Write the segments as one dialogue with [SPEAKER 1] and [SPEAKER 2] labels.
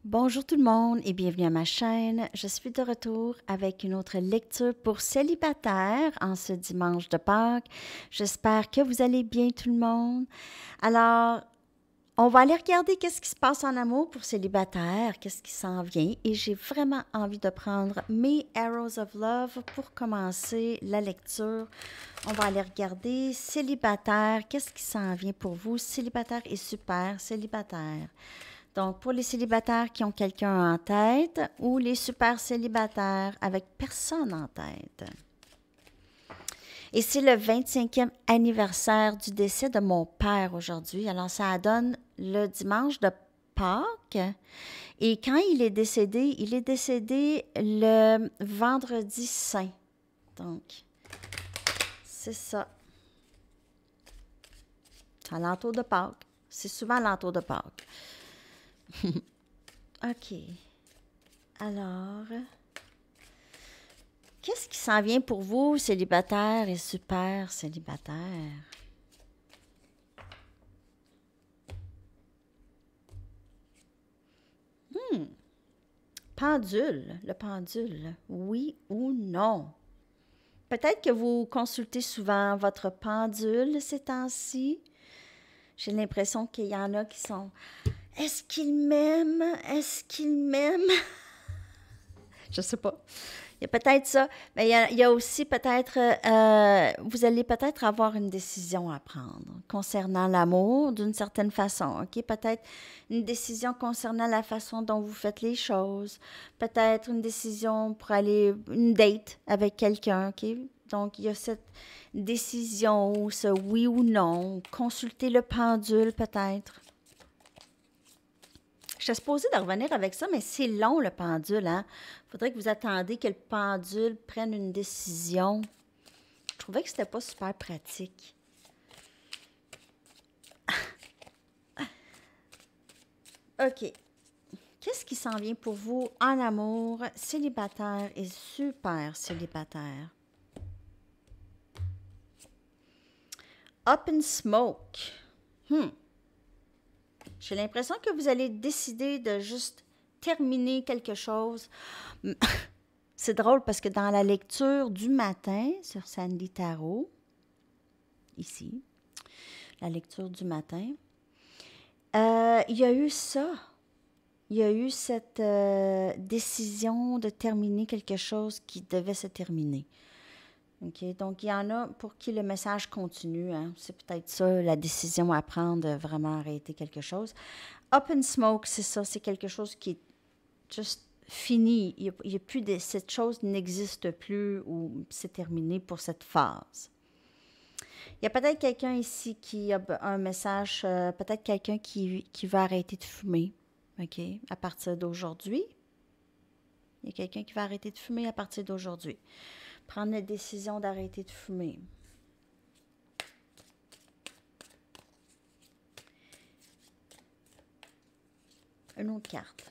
[SPEAKER 1] Bonjour tout le monde et bienvenue à ma chaîne. Je suis de retour avec une autre lecture pour célibataires en ce dimanche de Pâques. J'espère que vous allez bien tout le monde. Alors, on va aller regarder qu'est-ce qui se passe en amour pour célibataires, qu'est-ce qui s'en vient et j'ai vraiment envie de prendre mes Arrows of Love pour commencer la lecture. On va aller regarder célibataire, qu'est-ce qui s'en vient pour vous, célibataire et super célibataire. Donc, pour les célibataires qui ont quelqu'un en tête ou les super célibataires avec personne en tête. Et c'est le 25e anniversaire du décès de mon père aujourd'hui. Alors, ça donne le dimanche de Pâques. Et quand il est décédé le vendredi saint. Donc, c'est ça. C'est à l'entour de Pâques. C'est souvent à l'entour de Pâques. OK. Alors, qu'est-ce qui s'en vient pour vous, célibataires et super célibataires? Pendule, le pendule, oui ou non? Peut-être que vous consultez souvent votre pendule ces temps-ci. J'ai l'impression qu'il y en a qui sont « Est-ce qu'il m'aime? Est-ce qu'il m'aime? » Je sais pas. Il y a peut-être ça, mais il y a aussi peut-être, vous allez peut-être avoir une décision à prendre concernant l'amour d'une certaine façon, OK? Peut-être une décision concernant la façon dont vous faites les choses, peut-être une décision pour aller, une date avec quelqu'un, OK? Donc, il y a cette décision, ou ce oui ou non, consulter le pendule peut-être. Je suis supposée de revenir avec ça, mais c'est long, le pendule, hein? Il faudrait que vous attendiez que le pendule prenne une décision. Je trouvais que c'était pas super pratique. OK. Qu'est-ce qui s'en vient pour vous en amour, célibataire et super célibataire? Up in smoke. J'ai l'impression que vous allez décider de juste terminer quelque chose. C'est drôle parce que dans la lecture du matin sur Sandy Tarot, ici, la lecture du matin, il y a eu ça. Il y a eu cette décision de terminer quelque chose qui devait se terminer. Okay? Donc, il y en a pour qui le message continue. Hein? C'est peut-être ça, la décision à prendre de vraiment arrêter quelque chose. Up in smoke, c'est ça. C'est quelque chose qui est juste fini. Il y a plus de, cette chose n'existe plus ou c'est terminé pour cette phase. Il y a peut-être quelqu'un ici qui a un message, peut-être quelqu'un qui va arrêter de fumer. OK? À partir d'aujourd'hui. Il y a quelqu'un qui va arrêter de fumer à partir d'aujourd'hui. Prendre la décision d'arrêter de fumer. Une autre carte.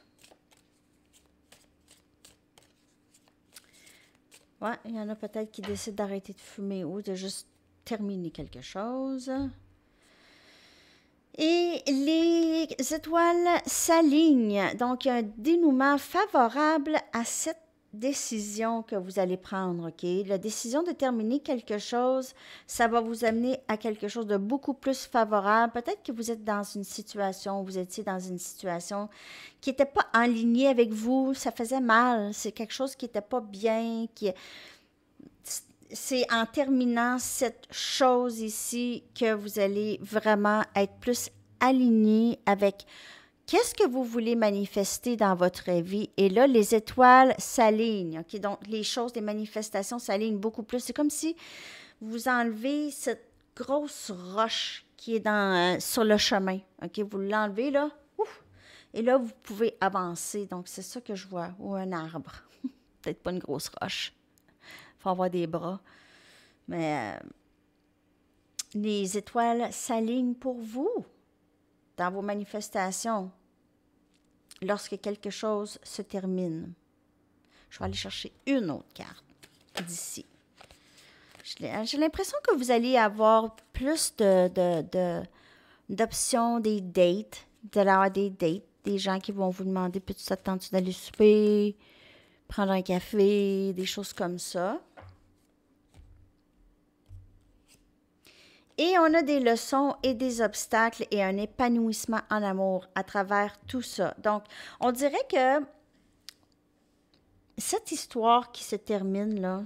[SPEAKER 1] Ouais, il y en a peut-être qui décident d'arrêter de fumer ou de juste terminer quelque chose. Et les étoiles s'alignent. Donc, il y a un dénouement favorable à cette décision que vous allez prendre, OK? La décision de terminer quelque chose, ça va vous amener à quelque chose de beaucoup plus favorable. Peut-être que vous êtes dans une situation, vous étiez dans une situation qui n'était pas en ligne avec vous, ça faisait mal, c'est quelque chose qui n'était pas bien, c'est en terminant cette chose ici que vous allez vraiment être plus aligné avec qu'est-ce que vous voulez manifester dans votre vie. Et là, les étoiles s'alignent. Okay? Donc, les choses, les manifestations s'alignent beaucoup plus. C'est comme si vous enlevez cette grosse roche qui est sur le chemin. Okay? Vous l'enlevez là. Ouf! Et là, vous pouvez avancer. Donc, c'est ça que je vois. Ou un arbre. Peut-être pas une grosse roche. Il faut avoir des bras. Mais les étoiles s'alignent pour vous dans vos manifestations lorsque quelque chose se termine. Je vais aller chercher une autre carte d'ici. J'ai l'impression que vous allez avoir plus d'options, des dates, des dates des gens qui vont vous demander, peux-tu t'attendre d'aller souper, prendre un café, des choses comme ça. Et on a des leçons et des obstacles et un épanouissement en amour à travers tout ça. Donc, on dirait que cette histoire qui se termine, là,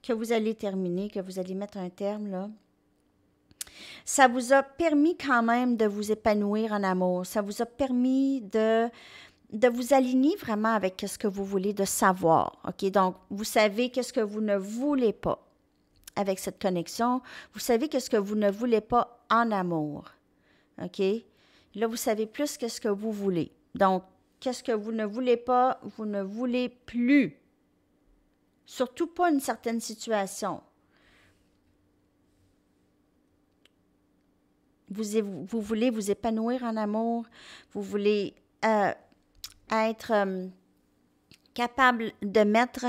[SPEAKER 1] que vous allez terminer, que vous allez mettre un terme, là, ça vous a permis quand même de vous épanouir en amour. Ça vous a permis de vous aligner vraiment avec ce que vous voulez, de savoir. OK? Donc, vous savez qu'est-ce que vous ne voulez pas avec cette connexion. Vous savez qu'est-ce que vous ne voulez pas en amour. OK? Là, vous savez plus qu'est-ce que vous voulez. Donc, qu'est-ce que vous ne voulez pas, vous ne voulez plus. Surtout pas une certaine situation. Vous voulez vous épanouir en amour, vous voulez être capable de mettre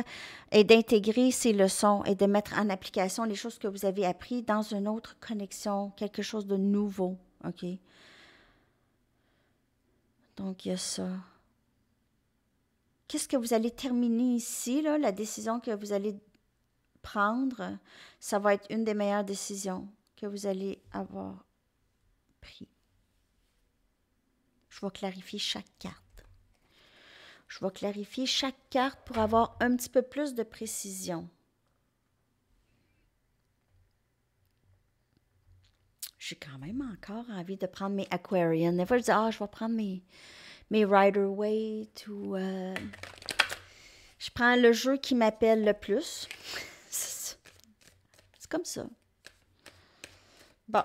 [SPEAKER 1] et d'intégrer ces leçons et de mettre en application les choses que vous avez apprises dans une autre connexion, quelque chose de nouveau, OK? Donc, il y a ça. Qu'est-ce que vous allez terminer ici, là, la décision que vous allez prendre, ça va être une des meilleures décisions que vous allez avoir pris. Je vais clarifier chaque carte. Je vais clarifier chaque carte pour avoir un petit peu plus de précision. J'ai quand même encore envie de prendre mes Aquarian. Des fois, je dis, je vais prendre mes Rider-Waite ou... je prends le jeu qui m'appelle le plus. C'est comme ça. Bon,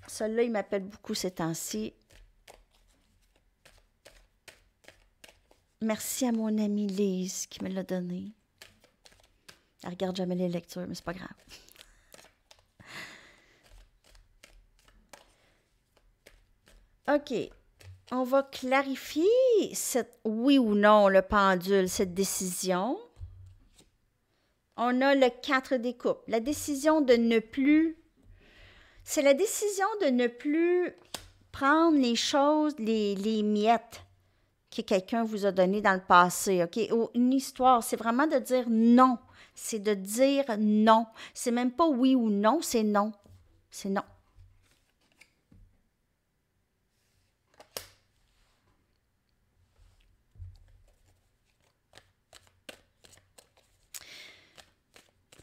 [SPEAKER 1] celui-là, il m'appelle beaucoup ces temps-ci. Merci à mon amie Lise qui me l'a donné. Elle regarde jamais les lectures, mais c'est pas grave. OK. On va clarifier cette oui ou non, le pendule, cette décision. On a le 4 des coupes. La décision de ne plus... C'est la décision de ne plus prendre les choses, les miettes que quelqu'un vous a donné dans le passé, OK? Ou une histoire, c'est vraiment de dire non. C'est de dire non. C'est même pas oui ou non, c'est non. C'est non.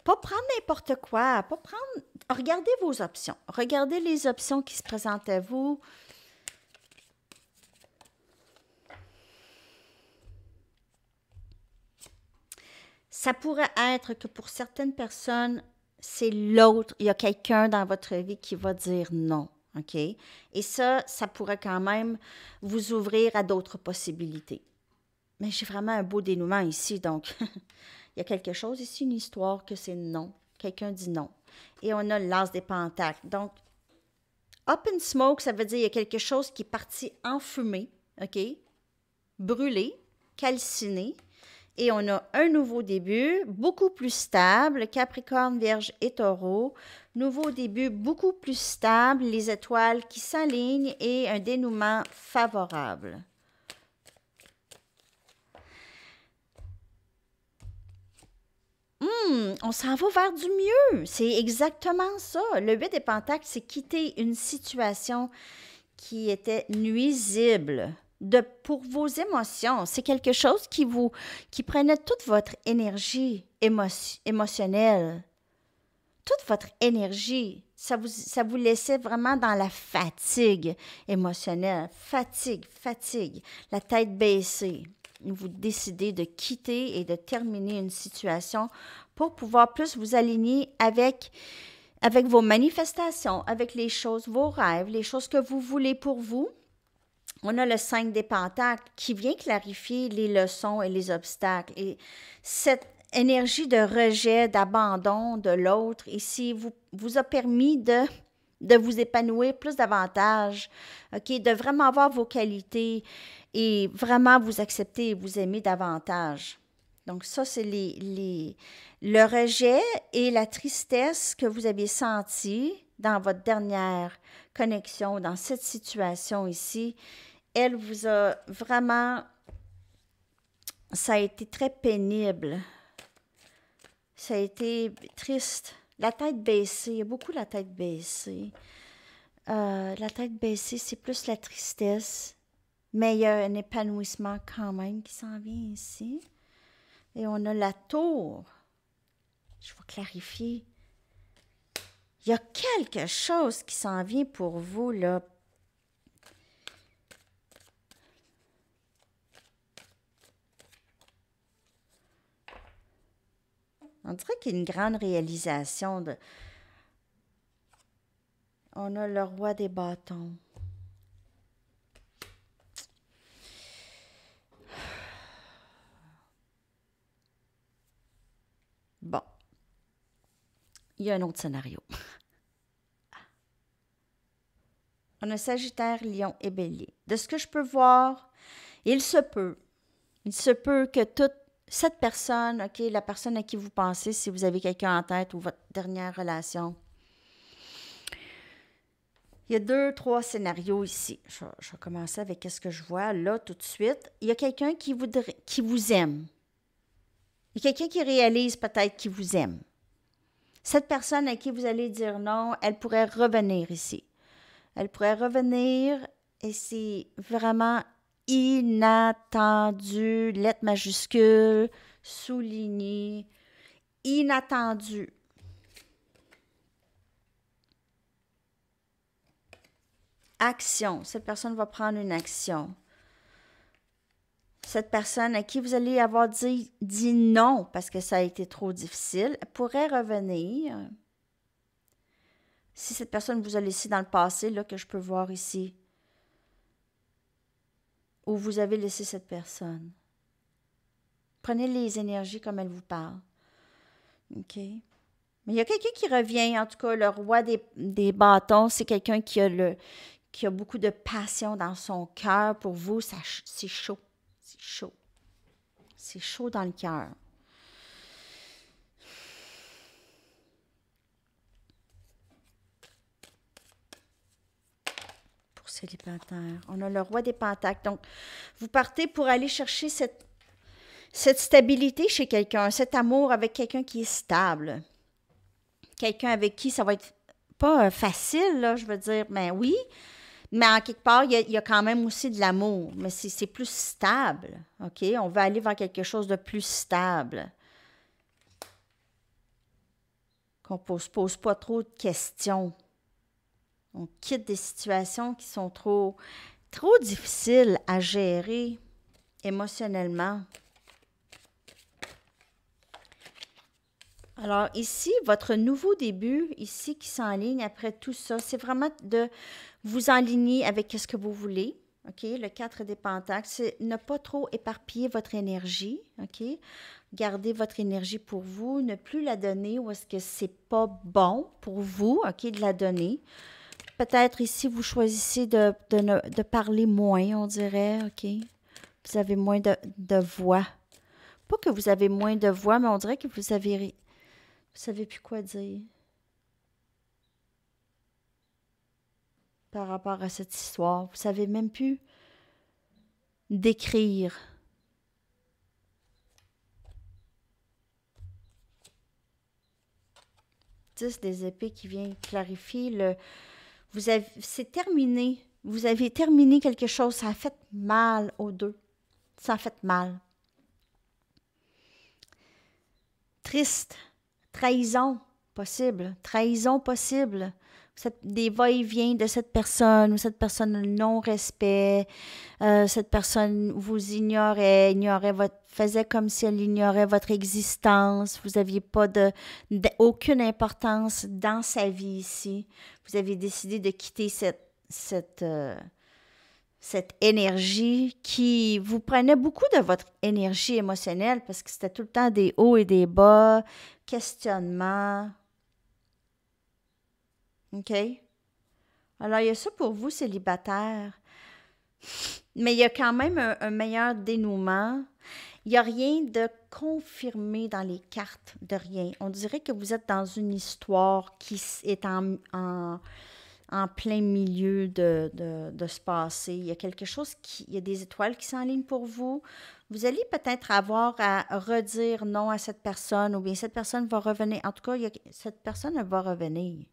[SPEAKER 1] Pas prendre n'importe quoi, pas prendre... Regardez vos options. Regardez les options qui se présentent à vous. Ça pourrait être que pour certaines personnes, c'est l'autre. Il y a quelqu'un dans votre vie qui va dire non, OK? Et ça pourrait quand même vous ouvrir à d'autres possibilités. Mais j'ai vraiment un beau dénouement ici, donc il y a quelque chose ici, une histoire que c'est non. Quelqu'un dit non. Et on a l'as des pentacles. Donc, up in smoke, ça veut dire qu'il y a quelque chose qui est parti en fumée, OK? Brûlé, calciné. Et on a un nouveau début, beaucoup plus stable, Capricorne, Vierge et Taureau. Nouveau début, beaucoup plus stable, les étoiles qui s'alignent et un dénouement favorable. On s'en va vers du mieux. C'est exactement ça. Le 8 des pentacles, c'est quitter une situation qui était nuisible pour vos émotions. C'est quelque chose qui prenait toute votre énergie émotionnelle. Toute votre énergie. Ça vous laissait vraiment dans la fatigue émotionnelle. Fatigue. La tête baissée. Vous décidez de quitter et de terminer une situation pour pouvoir plus vous aligner avec vos manifestations, avec les choses, vos rêves, les choses que vous voulez pour vous. On a le 5 des pentacles qui vient clarifier les leçons et les obstacles. Et cette énergie de rejet, d'abandon de l'autre ici vous a permis de vous épanouir plus davantage, OK? De vraiment avoir vos qualités et vraiment vous accepter et vous aimer davantage. Donc ça, c'est le rejet et la tristesse que vous avez senti dans votre dernière connexion, dans cette situation ici, elle vous a vraiment... Ça a été très pénible. Ça a été triste. La tête baissée, il y a beaucoup la tête baissée. La tête baissée, c'est plus la tristesse. Mais il y a un épanouissement quand même qui s'en vient ici. Et on a la tour. Je vais clarifier. Il y a quelque chose qui s'en vient pour vous, là. On dirait qu'il y a une grande réalisation de... On a le roi des bâtons. Bon. Il y a un autre scénario. On a Sagittaire, Lion et Bélier. De ce que je peux voir, il se peut que toute cette personne, OK, la personne à qui vous pensez, si vous avez quelqu'un en tête ou votre dernière relation, il y a 2, 3 scénarios ici. Je vais commencer avec ce que je vois là tout de suite. Il y a quelqu'un qui vous aime. Il y a quelqu'un qui réalise peut-être qu'il vous aime. Cette personne à qui vous allez dire non, elle pourrait revenir ici. Elle pourrait revenir et c'est vraiment inattendu, lettre majuscule, souligné, inattendu. Action. Cette personne va prendre une action. Cette personne à qui vous allez avoir dit non parce que ça a été trop difficile, elle pourrait revenir. Si cette personne vous a laissé dans le passé, là, que je peux voir ici, où vous avez laissé cette personne. Prenez les énergies comme elle vous parle. OK? Mais il y a quelqu'un qui revient, en tout cas, le roi des bâtons, c'est quelqu'un qui a beaucoup de passion dans son cœur pour vous. C'est chaud. C'est chaud. C'est chaud dans le cœur. Pour célibataire. On a le roi des pentacles. Donc, vous partez pour aller chercher cette stabilité chez quelqu'un, cet amour avec quelqu'un qui est stable. Quelqu'un avec qui ça va être pas facile, là, je veux dire, mais oui. Mais en quelque part, il y a quand même aussi de l'amour, mais c'est plus stable, OK? On va aller vers quelque chose de plus stable. Qu'on ne se pose pas trop de questions. On quitte des situations qui sont trop difficiles à gérer émotionnellement. Alors ici, votre nouveau début, ici, qui s'enligne après tout ça, c'est vraiment de vous enligner avec ce que vous voulez, OK? Le 4 des pentacles, c'est ne pas trop éparpiller votre énergie, OK? Gardez votre énergie pour vous, ne plus la donner où est-ce que c'est pas bon pour vous, OK, de la donner. Peut-être ici, vous choisissez de parler moins, on dirait, OK? Vous avez moins de voix. Pas que vous avez moins de voix, mais on dirait que vous savez plus quoi dire par rapport à cette histoire. Vous savez même plus décrire. Des épées qui vient clarifier c'est terminé. Vous avez terminé quelque chose. Ça a fait mal aux deux. Ça a fait mal. Triste. Trahison possible. Trahison possible. Des va-et-vient de cette personne ou cette personne non-respect. Cette personne vous ignorait faisait comme si elle ignorait votre existence. Vous n'aviez pas aucune importance dans sa vie ici. Vous avez décidé de quitter cette énergie qui vous prenait beaucoup de votre énergie émotionnelle parce que c'était tout le temps des hauts et des bas, questionnements. OK? Alors, il y a ça pour vous, célibataire. Mais il y a quand même un meilleur dénouement. Il n'y a rien de confirmé dans les cartes, de rien. On dirait que vous êtes dans une histoire qui est en plein milieu de se passer. Il y a quelque chose il y a des étoiles qui s'enlignent pour vous. Vous allez peut-être avoir à redire non à cette personne, ou bien cette personne va revenir. En tout cas, cette personne elle va revenir.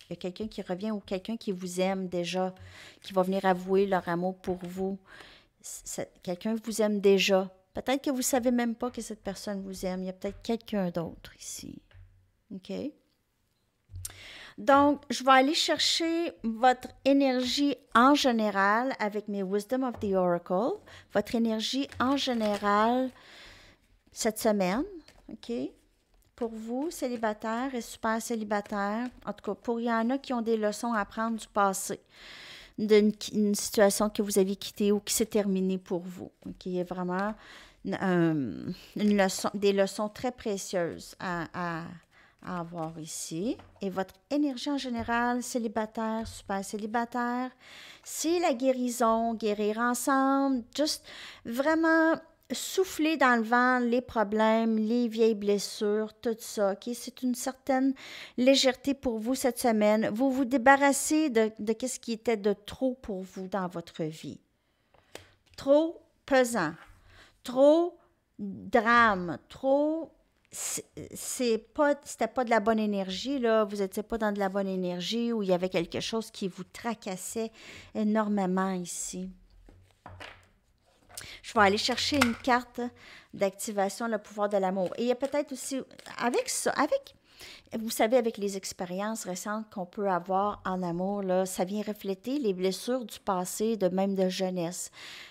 [SPEAKER 1] Il y a quelqu'un qui revient ou quelqu'un qui vous aime déjà, qui va venir avouer leur amour pour vous. Quelqu'un vous aime déjà. Peut-être que vous ne savez même pas que cette personne vous aime. Il y a peut-être quelqu'un d'autre ici. OK? Donc, je vais aller chercher votre énergie en général avec mes Wisdom of the Oracle. Votre énergie en général cette semaine. OK? Pour vous, célibataires et super célibataires, en tout cas, il y en a qui ont des leçons à apprendre du passé, d'une situation que vous aviez quittée ou qui s'est terminée pour vous. OK? Il y a vraiment des leçons très précieuses à avoir ici. Et votre énergie en général, célibataire, super célibataire, c'est la guérison, guérir ensemble, juste vraiment souffler dans le vent les problèmes, les vieilles blessures, tout ça. Okay? C'est une certaine légèreté pour vous cette semaine. Vous vous débarrassez de ce qui était de trop pour vous dans votre vie. Trop pesant, trop drame, trop... c'était pas de la bonne énergie, là. Vous n'étiez pas dans de la bonne énergie où il y avait quelque chose qui vous tracassait énormément ici. Je vais aller chercher une carte d'activation, le pouvoir de l'amour. Et il y a peut-être aussi, vous savez, avec les expériences récentes qu'on peut avoir en amour, là, ça vient refléter les blessures du passé, même de jeunesse.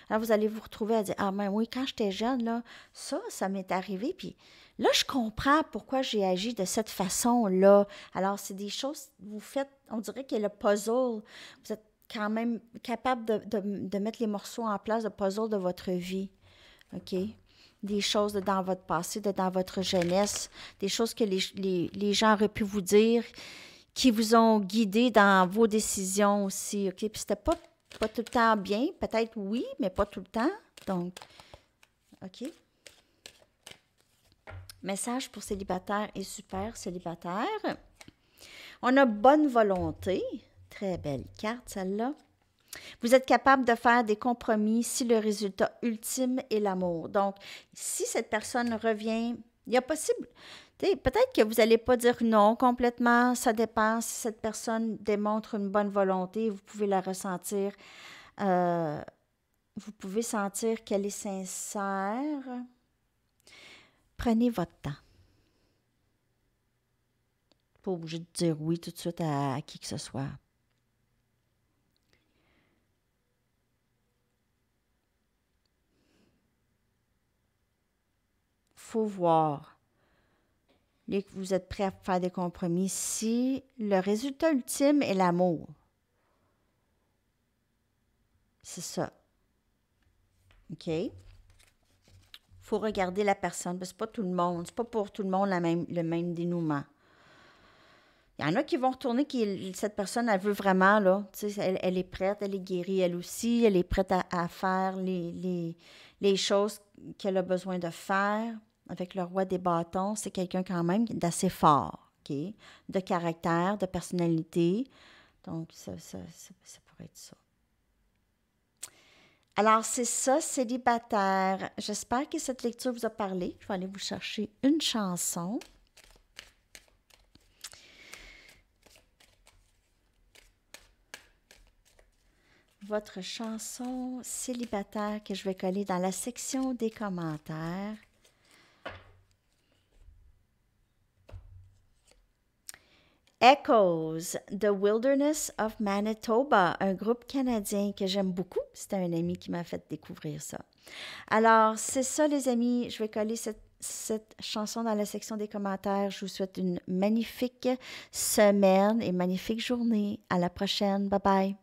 [SPEAKER 1] Alors, vous allez vous retrouver à dire, ah, mais oui, quand j'étais jeune, là, ça m'est arrivé, puis là, je comprends pourquoi j'ai agi de cette façon-là. Alors, c'est des choses, vous faites, on dirait que le puzzle, vous êtes quand même capable de mettre les morceaux en place, de puzzle de votre vie. OK? Des choses dans votre passé, dans votre jeunesse, des choses que les gens auraient pu vous dire, qui vous ont guidé dans vos décisions aussi. OK? Puis c'était pas tout le temps bien, peut-être oui, mais pas tout le temps. Donc, OK? Message pour célibataire et super célibataire. On a bonne volonté. Très belle carte, celle-là. Vous êtes capable de faire des compromis si le résultat ultime est l'amour. Donc, si cette personne revient, il y a possible... Peut-être que vous n'allez pas dire non complètement. Ça dépend si cette personne démontre une bonne volonté. Vous pouvez la ressentir. Vous pouvez sentir qu'elle est sincère. Prenez votre temps. Pas obligé de dire oui tout de suite à qui que ce soit. Faut voir. Vous êtes prêt à faire des compromis si le résultat ultime est l'amour. C'est ça. OK? Faut regarder la personne, parce que c'est pas tout le monde, c'est pas pour tout le monde le même dénouement. Il y en a qui vont retourner, cette personne, elle veut vraiment, là, tu sais, elle est prête, elle est guérie, elle aussi, elle est prête à faire les choses qu'elle a besoin de faire. Avec le roi des bâtons, c'est quelqu'un quand même d'assez fort, OK? De caractère, de personnalité. Donc, ça pourrait être ça. Alors, c'est ça, célibataire. J'espère que cette lecture vous a parlé. Je vais aller vous chercher une chanson. Votre chanson célibataire que je vais coller dans la section des commentaires. Echoes, The Wilderness of Manitoba, un groupe canadien que j'aime beaucoup. C'était un ami qui m'a fait découvrir ça. Alors, c'est ça, les amis. Je vais coller cette chanson dans la section des commentaires. Je vous souhaite une magnifique semaine et magnifique journée. À la prochaine. Bye bye.